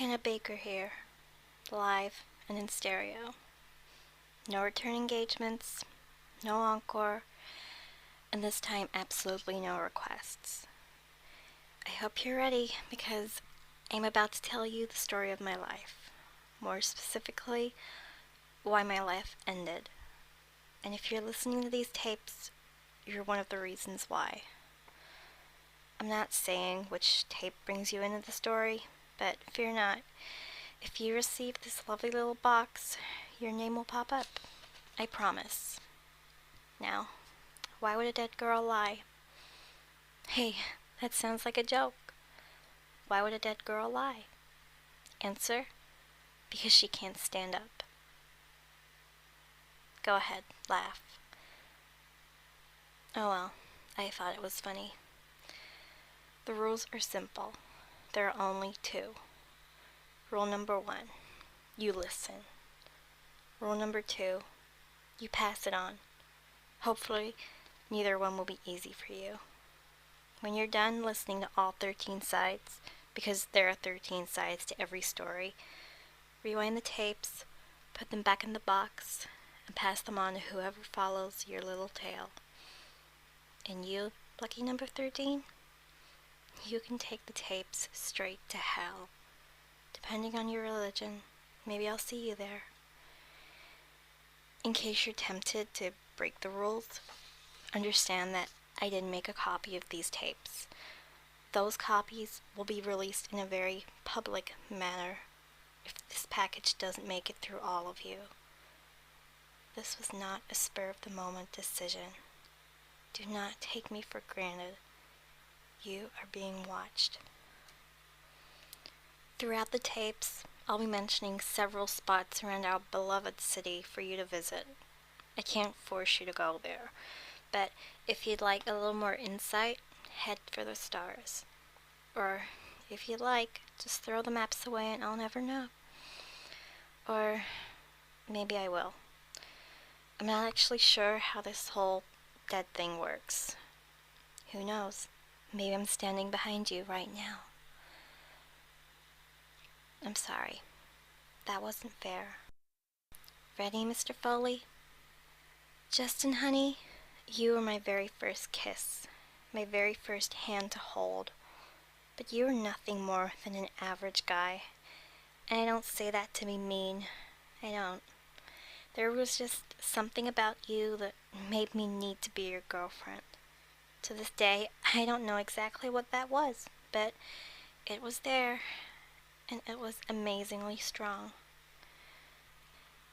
Hanna Baker here, live and in stereo. No return engagements, no encore, and this time absolutely no requests. I hope you're ready because I'm about to tell you the story of my life. More specifically, why my life ended. And if you're listening to these tapes, you're one of the reasons why. I'm not saying which tape brings you into the story, but fear not. If you receive this lovely little box, your name will pop up. I promise. Now, why would a dead girl lie? Hey, that sounds like a joke. Why would a dead girl lie? Answer: because she can't stand up. Go ahead, laugh. Oh well, I thought it was funny. The rules are simple. There are only two. Rule number 1, you listen. Rule number 2, you pass it on. Hopefully, neither one will be easy for you. When you're done listening to all 13 sides, because there are 13 sides to every story, rewind the tapes, put them back in the box, and pass them on to whoever follows your little tale. And you, lucky number 13, you can take the tapes straight to hell. Depending on your religion, maybe I'll see you there. In case you're tempted to break the rules, understand that I didn't make a copy of these tapes. Those copies will be released in a very public manner if this package doesn't make it through all of you. This was not a spur-of-the-moment decision. Do not take me for granted. You are being watched. Throughout the tapes, I'll be mentioning several spots around our beloved city for you to visit. I can't force you to go there, but if you'd like a little more insight, head for the stars. Or, if you'd like, just throw the maps away and I'll never know. Or, maybe I will. I'm not actually sure how this whole dead thing works. Who knows? Maybe I'm standing behind you right now. I'm sorry. That wasn't fair. Ready, Mr. Foley? Justin, honey, you were my very first kiss, my very first hand to hold. But you were nothing more than an average guy. And I don't say that to be mean. I don't. There was just something about you that made me need to be your girlfriend. To this day, I don't know exactly what that was, but it was there. And it was amazingly strong.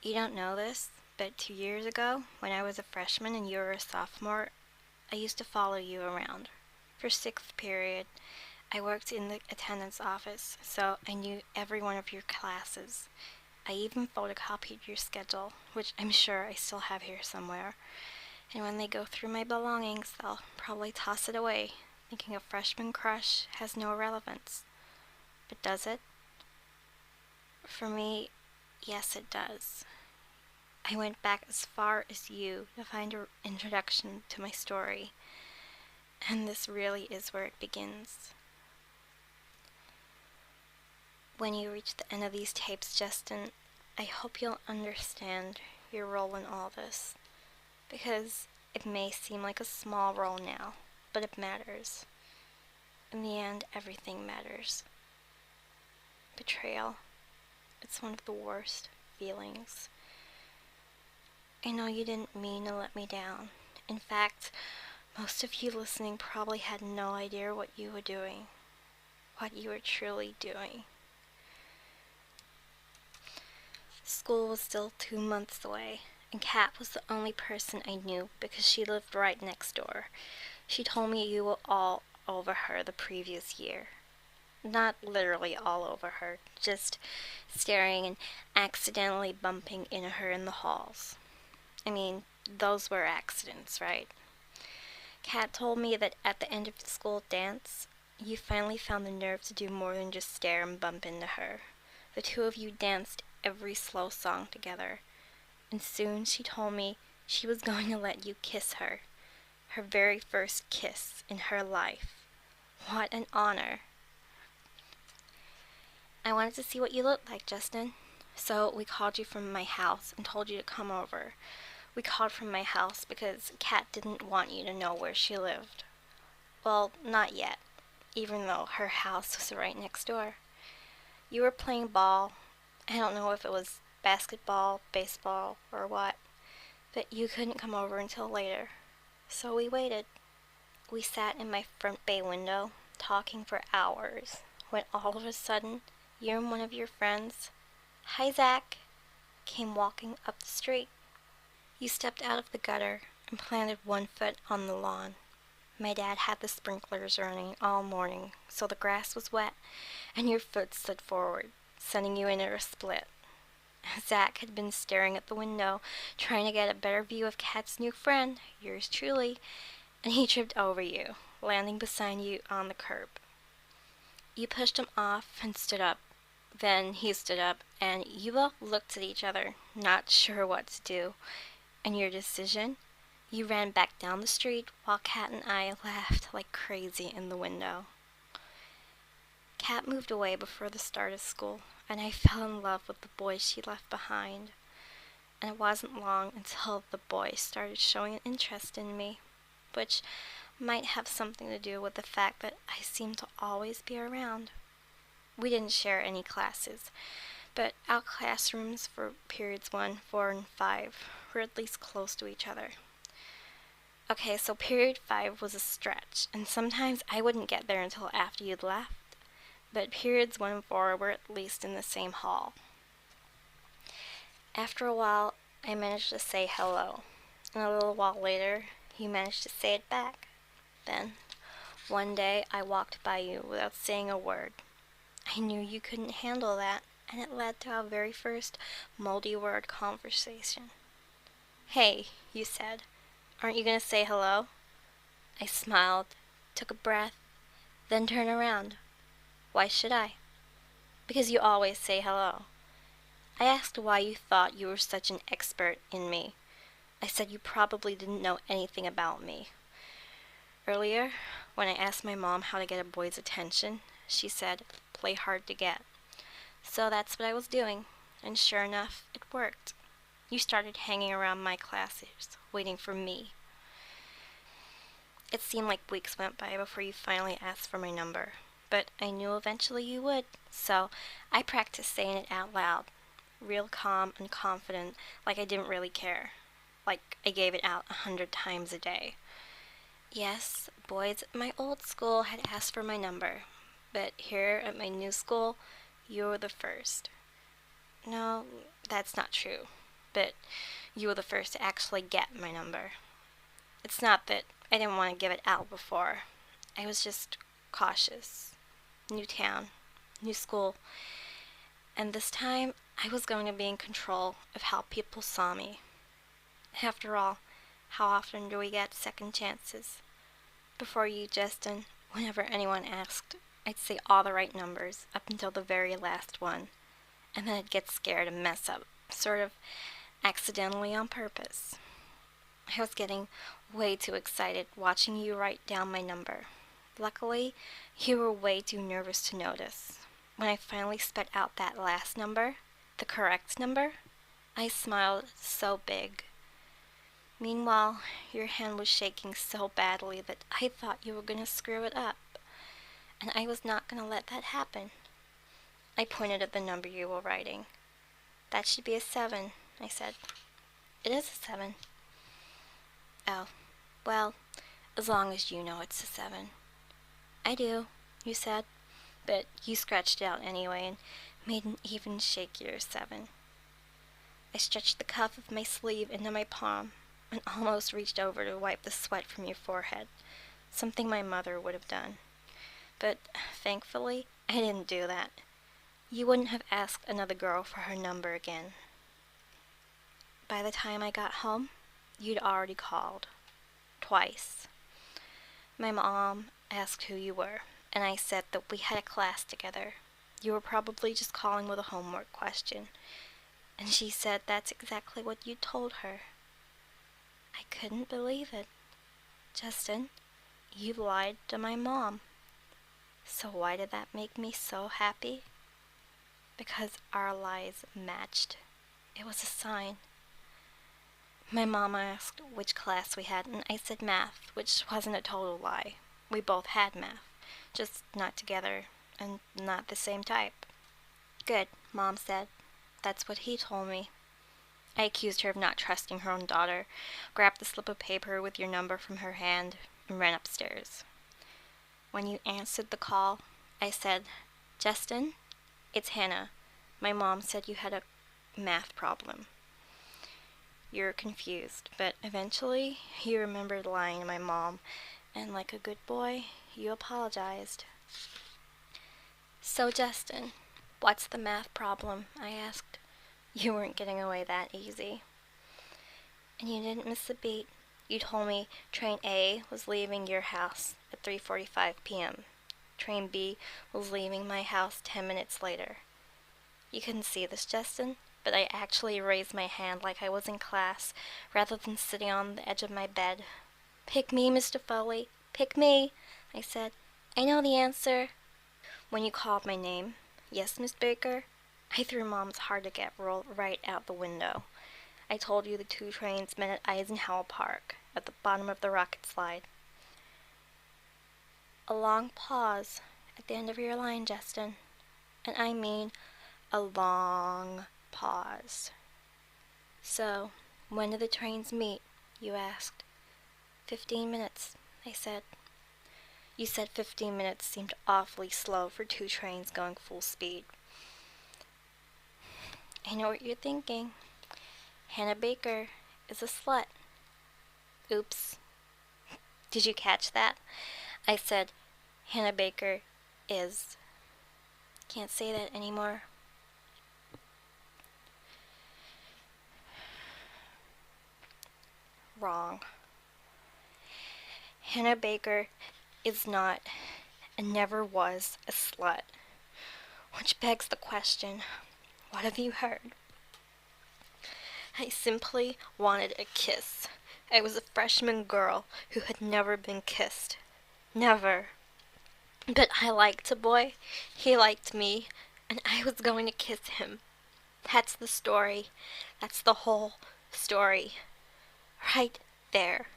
You don't know this, but 2 years ago, when I was a freshman and you were a sophomore, I used to follow you around. For 6th period, I worked in the attendance office, so I knew every one of your classes. I even photocopied your schedule, which I'm sure I still have here somewhere. And when they go through my belongings, they'll probably toss it away, thinking a freshman crush has no relevance. But does it? For me, yes it does. I went back as far as you to find an introduction to my story, and this really is where it begins. When you reach the end of these tapes, Justin, I hope you'll understand your role in all this, because it may seem like a small role now, but it matters. In the end, everything matters. Betrayal. It's one of the worst feelings. I know you didn't mean to let me down. In fact, most of you listening probably had no idea what you were doing, what you were truly doing. School was still 2 months away, and Kat was the only person I knew because she lived right next door. She told me you were all over her the previous year. Not literally all over her, just staring and accidentally bumping into her in the halls. I mean, those were accidents, right? Kat told me that at the end of the school dance, you finally found the nerve to do more than just stare and bump into her. The two of you danced every slow song together, and soon she told me she was going to let you kiss her. Her very first kiss in her life. What an honor. I wanted to see what you looked like, Justin. So we called you from my house and told you to come over. We called from my house because Kat didn't want you to know where she lived. Well, not yet, even though her house was right next door. You were playing ball. I don't know if it was basketball, baseball, or what, but you couldn't come over until later. So we waited. We sat in my front bay window, talking for hours, when all of a sudden, you and one of your friends, "Hi, Zach," came walking up the street. You stepped out of the gutter and planted one foot on the lawn. My dad had the sprinklers running all morning, so the grass was wet, and your foot slid forward, sending you into a split. Zach had been staring at the window, trying to get a better view of Kat's new friend, yours truly, and he tripped over you, landing beside you on the curb. You pushed him off and stood up. Then he stood up, and you both looked at each other, not sure what to do. And your decision? You ran back down the street while Kat and I laughed like crazy in the window. Kat moved away before the start of school, and I fell in love with the boy she left behind. And it wasn't long until the boy started showing an interest in me, which might have something to do with the fact that I seemed to always be around. We didn't share any classes, but our classrooms for periods 1, 4, and 5 were at least close to each other. Okay, so period 5 was a stretch, and sometimes I wouldn't get there until after you'd left, but periods 1 and 4 were at least in the same hall. After a while, I managed to say hello, and a little while later, you managed to say it back. Then, one day, I walked by you without saying a word. I knew you couldn't handle that, and it led to our very first multi-word conversation. "Hey," you said, "aren't you going to say hello?" I smiled, took a breath, then turned around. "Why should I?" "Because you always say hello." I asked why you thought you were such an expert in me. I said you probably didn't know anything about me. Earlier, when I asked my mom how to get a boy's attention, she said, "Play hard to get." So that's what I was doing, and sure enough, it worked. You started hanging around my classes, waiting for me. It seemed like weeks went by before you finally asked for my number, but I knew eventually you would, so I practiced saying it out loud, real calm and confident, like I didn't really care, like I gave it out 100 times a day. Yes, boys at my old school had asked for my number, but here at my new school, you were the first. No, that's not true, but you were the first to actually get my number. It's not that I didn't want to give it out before. I was just cautious. New town, new school, and this time I was going to be in control of how people saw me. After all, how often do we get second chances? Before you, Justin, whenever anyone asked, I'd say all the right numbers up until the very last one, and then I'd get scared and mess up, sort of accidentally on purpose. I was getting way too excited watching you write down my number. Luckily, you were way too nervous to notice. When I finally spat out that last number, the correct number, I smiled so big. Meanwhile, your hand was shaking so badly that I thought you were going to screw it up, and I was not going to let that happen. I pointed at the number you were writing. "That should be a 7, I said. "It is a 7. "Oh, well, as long as you know it's a 7. "I do," you said, but you scratched it out anyway and made an even shakier 7. I stretched the cuff of my sleeve into my palm and almost reached over to wipe the sweat from your forehead, something my mother would have done. But thankfully, I didn't do that. You wouldn't have asked another girl for her number again. By the time I got home, you'd already called. Twice. My mom asked who you were, and I said that we had a class together. You were probably just calling with a homework question. And she said that's exactly what you told her. I couldn't believe it. Justin, you lied to my mom. So why did that make me so happy? because our lies matched. It was a sign. My mama asked which class we had, and I said math, which wasn't a total lie. We both had math, just not together, and not the same type. Good, Mom said. That's what he told me. I accused her of not trusting her own daughter, grabbed the slip of paper with your number from her hand, and ran upstairs. When you answered the call, I said, Justin, it's Hanna. My mom said you had a math problem. You're confused, but eventually you remembered lying to my mom, and like a good boy, you apologized. So, Justin, what's the math problem? I asked. You weren't getting away that easy. And you didn't miss a beat. You told me train A was leaving your house at 3:45 p.m. Train B was leaving my house 10 minutes later. You couldn't see this, Justin, but I actually raised my hand like I was in class, rather than sitting on the edge of my bed. Pick me, Mr. Foley. Pick me, I said. I know the answer. When you called my name, yes, Miss Baker, I threw Mom's hard-to-get roll right out the window. I told you the 2 trains met at Eisenhower Park, at the bottom of the rocket slide. A long pause at the end of your line, Justin. And I mean a long pause. So, when do the trains meet? You asked. 15 minutes, I said. You said 15 minutes seemed awfully slow for 2 trains going full speed. I know what you're thinking. Hanna Baker is a slut. Oops. Did you catch that? I said, Hanna Baker is. Can't say that anymore. Wrong. Hanna Baker is not and never was a slut. Which begs the question, what have you heard? I simply wanted a kiss. I was a freshman girl who had never been kissed. Never. But I liked a boy, he liked me, and I was going to kiss him. That's the story. That's the whole story. Right there.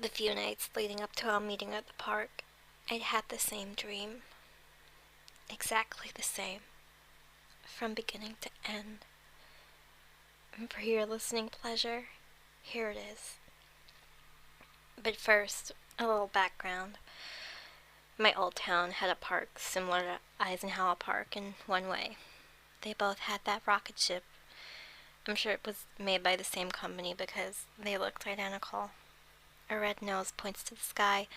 The few nights leading up to our meeting at the park, I'd had the same dream. Exactly the same. From beginning to end. And for your listening pleasure, here it is. But first, a little background. My old town had a park similar to Eisenhower Park in one way. They both had that rocket ship. I'm sure it was made by the same company because they looked identical. A red nose points to the sky,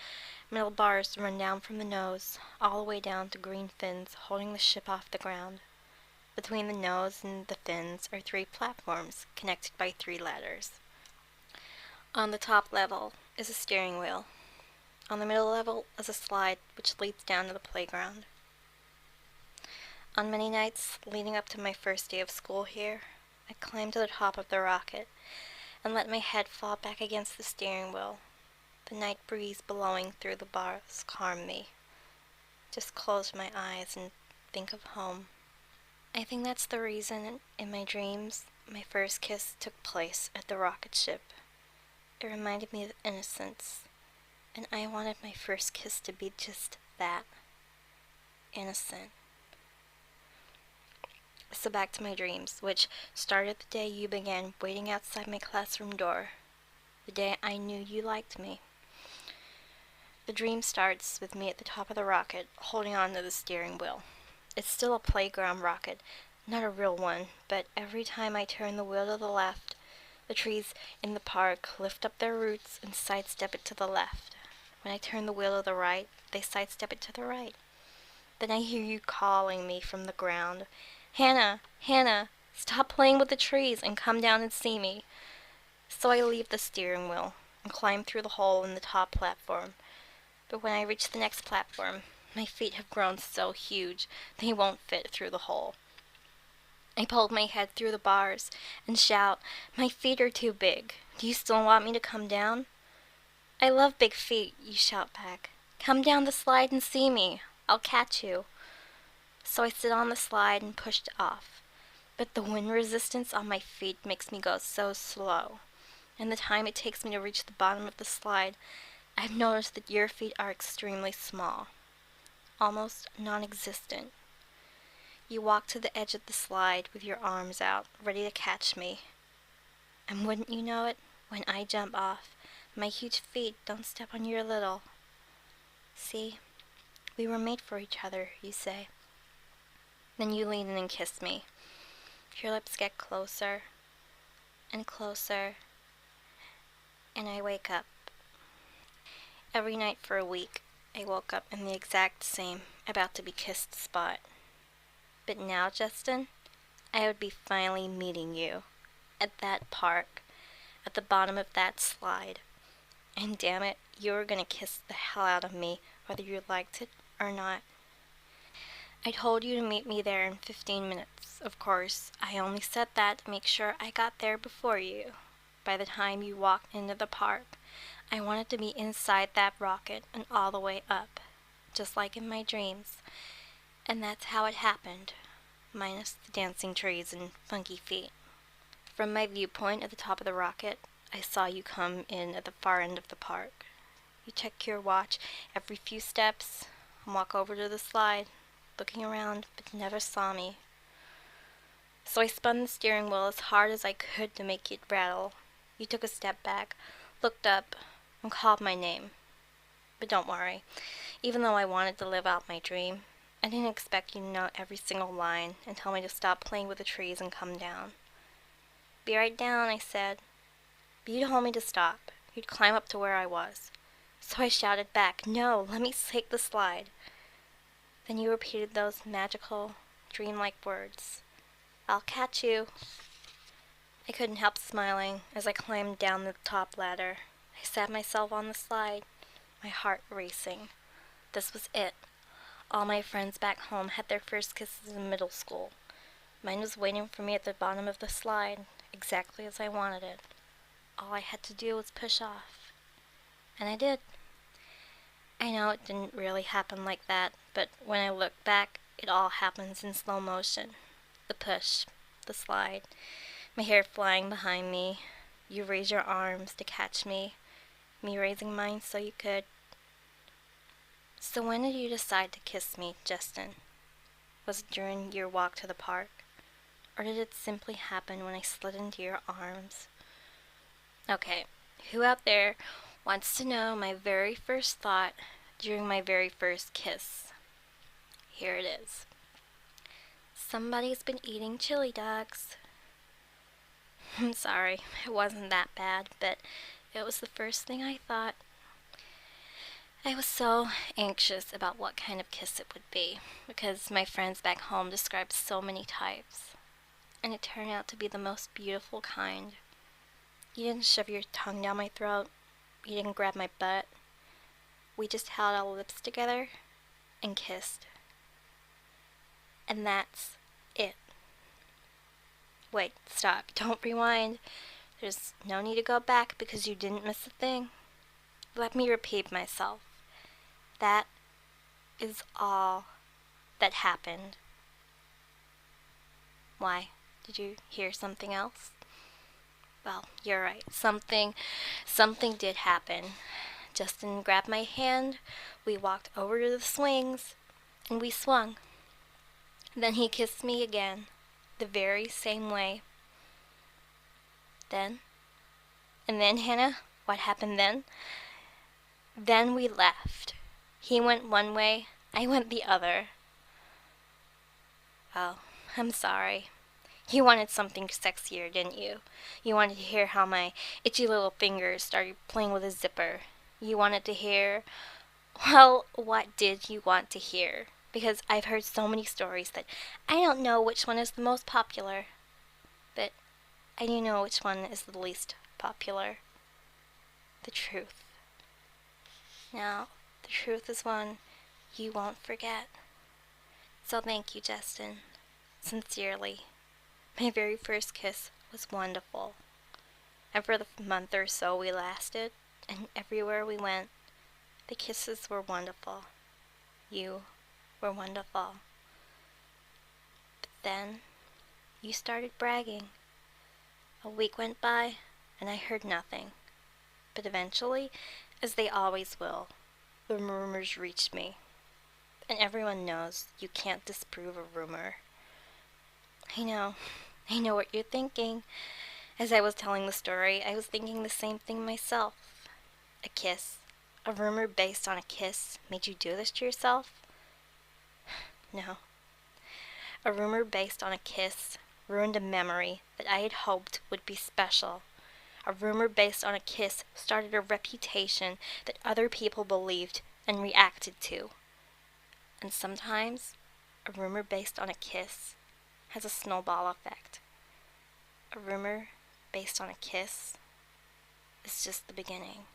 metal bars run down from the nose, all the way down to green fins holding the ship off the ground. Between the nose and the fins are 3 platforms, connected by 3 ladders. On the top level is a steering wheel. On the middle level is a slide which leads down to the playground. On many nights leading up to my first day of school here, I climbed to the top of the rocket and let my head fall back against the steering wheel. The night breeze blowing through the bars calmed me. Just close my eyes and think of home. I think that's the reason in my dreams my first kiss took place at the rocket ship. It reminded me of innocence, and I wanted my first kiss to be just that, innocent. So back to my dreams, which started the day you began waiting outside my classroom door, the day I knew you liked me. The dream starts with me at the top of the rocket, holding on to the steering wheel. It's still a playground rocket, not a real one, but every time I turn the wheel to the left, the trees in the park lift up their roots and sidestep it to the left. When I turn the wheel to the right, they sidestep it to the right. Then I hear you calling me from the ground. Hanna, Hanna, stop playing with the trees and come down and see me. So I leave the steering wheel and climb through the hole in the top platform. But when I reach the next platform, my feet have grown so huge they won't fit through the hole. I poke my head through the bars and shout, my feet are too big. Do you still want me to come down? I love big feet, you shout back. Come down the slide and see me. I'll catch you. So I sit on the slide and pushed off. But the wind resistance on my feet makes me go so slow. And the time it takes me to reach the bottom of the slide, I've noticed that your feet are extremely small, almost non-existent. You walk to the edge of the slide with your arms out, ready to catch me. And wouldn't you know it, when I jump off, my huge feet don't step on your little. See, we were made for each other, you say. Then you lean in and kiss me. Your lips get closer and closer, and I wake up. Every night for a week, I woke up in the exact same, about to be kissed spot. But now, Justin, I would be finally meeting you at that park, at the bottom of that slide. And damn it, you were gonna kiss the hell out of me, whether you liked it or not. I told you to meet me there in 15 minutes. Of course, I only said that to make sure I got there before you. By the time you walked into the park, I wanted to be inside that rocket and all the way up, just like in my dreams. And that's how it happened, minus the dancing trees and funky feet. From my viewpoint at the top of the rocket, I saw you come in at the far end of the park. You check your watch every few steps and walk over to the slide, looking around, but never saw me. So I spun the steering wheel as hard as I could to make it rattle. You took a step back, looked up, and called my name. But don't worry, even though I wanted to live out my dream, I didn't expect you to know every single line and tell me to stop playing with the trees and come down. Be right down, I said. But you told me to stop. You'd climb up to where I was. So I shouted back, no, let me take the slide. Then you repeated those magical, dreamlike words. I'll catch you. I couldn't help smiling as I climbed down the top ladder. I sat myself on the slide, my heart racing. This was it. All my friends back home had their first kisses in middle school. Mine was waiting for me at the bottom of the slide, exactly as I wanted it. All I had to do was push off. And I did. I know it didn't really happen like that, but when I look back, it all happens in slow motion. The push, the slide, my hair flying behind me, you raise your arms to catch me raising mine so you could. So when did you decide to kiss me, Justin? Was it during your walk to the park? Or did it simply happen when I slid into your arms? Okay, who out there wants to know my very first thought during my very first kiss? Here it is. Somebody's been eating chili dogs. I'm sorry, it wasn't that bad, but it was the first thing I thought. I was so anxious about what kind of kiss it would be, because my friends back home described so many types, and it turned out to be the most beautiful kind. You didn't shove your tongue down my throat, you didn't grab my butt. We just held our lips together and kissed. And that's it. Wait, stop, don't rewind. There's no need to go back because you didn't miss a thing. Let me repeat myself. That is all that happened. Why? Did you hear something else? Well, you're right. Something did happen. Justin grabbed my hand, we walked over to the swings, and we swung. Then he kissed me again, the very same way. And then, Hanna, what happened then? Then we left. He went one way, I went the other. Oh, I'm sorry. You wanted something sexier, didn't you? You wanted to hear how my itchy little fingers started playing with a zipper. You wanted to hear... Well, what did you want to hear? Because I've heard so many stories that I don't know which one is the most popular. But I do know which one is the least popular. The truth. Now, the truth is one you won't forget. So thank you, Justin. Sincerely. My very first kiss was wonderful. And for the month or so we lasted, and everywhere we went, the kisses were wonderful. You were wonderful. But then you started bragging. A week went by, and I heard nothing. But eventually, as they always will, the rumors reached me. And everyone knows you can't disprove a rumor. I know what you're thinking. As I was telling the story, I was thinking the same thing myself. A kiss, a rumor based on a kiss, made you do this to yourself? No. A rumor based on a kiss ruined a memory that I had hoped would be special. A rumor based on a kiss started a reputation that other people believed and reacted to. And sometimes, a rumor based on a kiss has a snowball effect. A rumor based on a kiss is just the beginning.